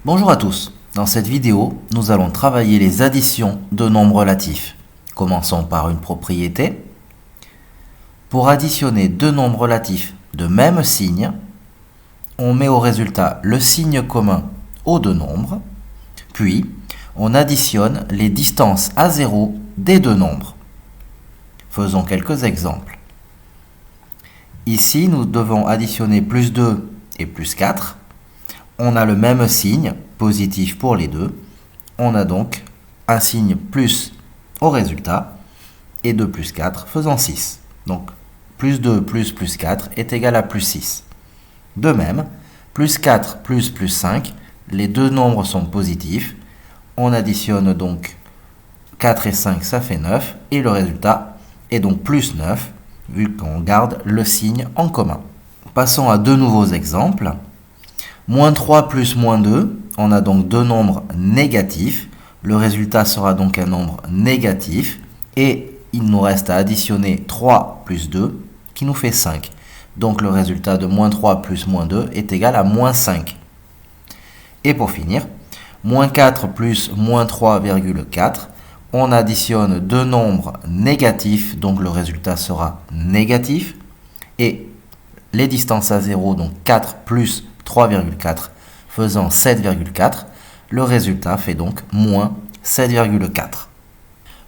Bonjour à tous. Dans cette vidéo, nous allons travailler les additions de nombres relatifs. Commençons par une propriété. Pour additionner deux nombres relatifs de même signe, on met au résultat le signe commun aux deux nombres, puis on additionne les distances à zéro des deux nombres. Faisons quelques exemples. Ici, nous devons additionner plus 2 et plus 4. On a le même signe, positif pour les deux. On a donc un signe plus au résultat, et 2 plus 4 faisant 6. Donc, plus 2 plus 4 est égal à plus 6. De même, plus 4 plus 5, les deux nombres sont positifs. On additionne donc 4 et 5, ça fait 9, et le résultat est donc plus 9, vu qu'on garde le signe en commun. Passons à deux nouveaux exemples. Moins 3 plus moins 2, on a donc deux nombres négatifs. Le résultat sera donc un nombre négatif. Et il nous reste à additionner 3 plus 2, qui nous fait 5. Donc le résultat de moins 3 plus moins 2 est égal à moins 5. Et pour finir, moins 4 plus moins 3,4, on additionne deux nombres négatifs, donc le résultat sera négatif. Et les distances à 0, donc 4 plus 3,4 faisant 7,4, le résultat fait donc moins 7,4.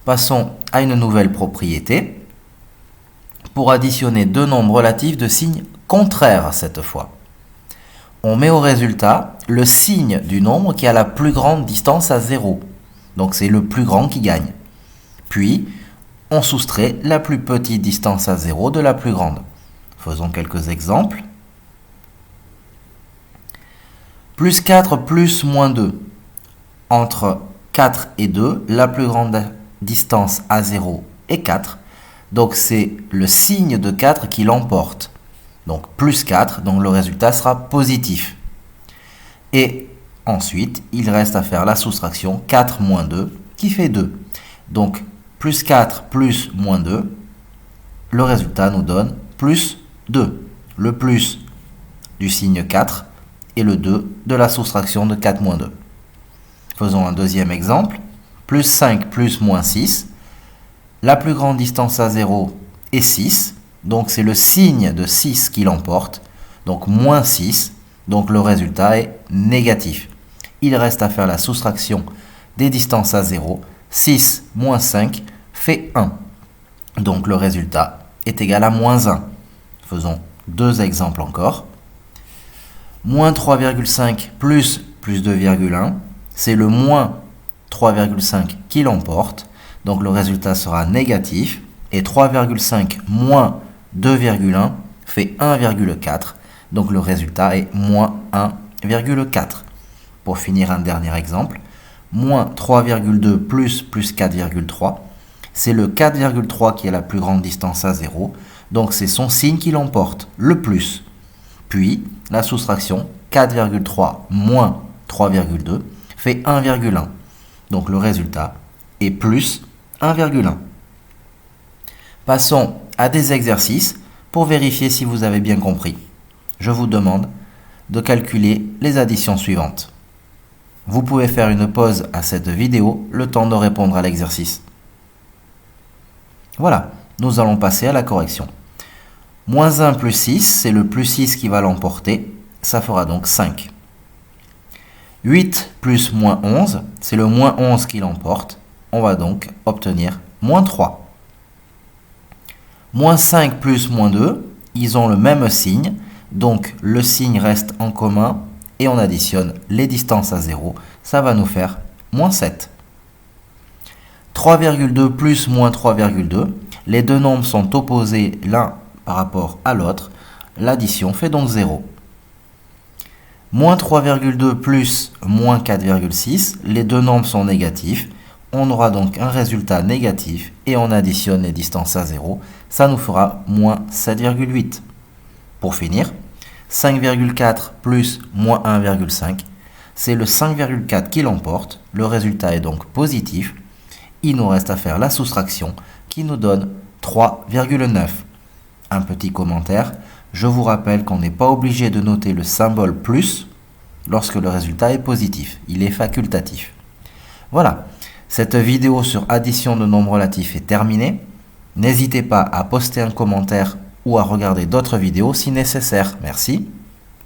Passons à une nouvelle propriété. Pour additionner deux nombres relatifs de signe contraire cette fois, on met au résultat le signe du nombre qui a la plus grande distance à 0. Donc c'est le plus grand qui gagne. Puis, on soustrait la plus petite distance à 0 de la plus grande. Faisons quelques exemples. Plus 4 plus moins 2. Entre 4 et 2, la plus grande distance à 0 est 4. Donc c'est le signe de 4 qui l'emporte. Donc plus 4, donc le résultat sera positif. Et ensuite, il reste à faire la soustraction 4 moins 2 qui fait 2. Donc plus 4 plus moins 2, le résultat nous donne plus 2. Le plus du signe 4 et le 2 de la soustraction de 4 moins 2. Faisons un deuxième exemple. Plus 5 plus moins 6. La plus grande distance à 0 est 6. Donc c'est le signe de 6 qui l'emporte. Donc moins 6. Donc le résultat est négatif. Il reste à faire la soustraction des distances à 0. 6 moins 5 fait 1. Donc le résultat est égal à moins 1. Faisons deux exemples encore. Moins 3,5 plus 2,1, c'est le moins 3,5 qui l'emporte. Donc le résultat sera négatif. Et 3,5 moins 2,1 fait 1,4. Donc le résultat est moins 1,4. Pour finir, un dernier exemple. Moins 3,2 plus 4,3. C'est le 4,3 qui a la plus grande distance à 0. Donc c'est son signe qui l'emporte, le plus. Puis, la soustraction 4,3 moins 3,2 fait 1,1. Donc le résultat est plus 1,1. Passons à des exercices pour vérifier si vous avez bien compris. Je vous demande de calculer les additions suivantes. Vous pouvez faire une pause à cette vidéo, le temps de répondre à l'exercice. Voilà, nous allons passer à la correction. Moins 1 plus 6, c'est le plus 6 qui va l'emporter, ça fera donc 5. 8 plus moins 11, c'est le moins 11 qui l'emporte, on va donc obtenir moins 3. Moins 5 plus moins 2, ils ont le même signe, donc le signe reste en commun et on additionne les distances à 0, ça va nous faire moins 7. 3,2 plus moins 3,2, les deux nombres sont opposés l'un par rapport à l'autre, l'addition fait donc 0. Moins 3,2 plus moins 4,6, les deux nombres sont négatifs, on aura donc un résultat négatif et on additionne les distances à 0, ça nous fera moins 7,8. Pour finir, 5,4 plus moins 1,5, c'est le 5,4 qui l'emporte, le résultat est donc positif, il nous reste à faire la soustraction qui nous donne 3,9. Un petit commentaire, je vous rappelle qu'on n'est pas obligé de noter le symbole plus lorsque le résultat est positif. Il est facultatif. Voilà, cette vidéo sur addition de nombres relatifs est terminée. N'hésitez pas à poster un commentaire ou à regarder d'autres vidéos si nécessaire. Merci.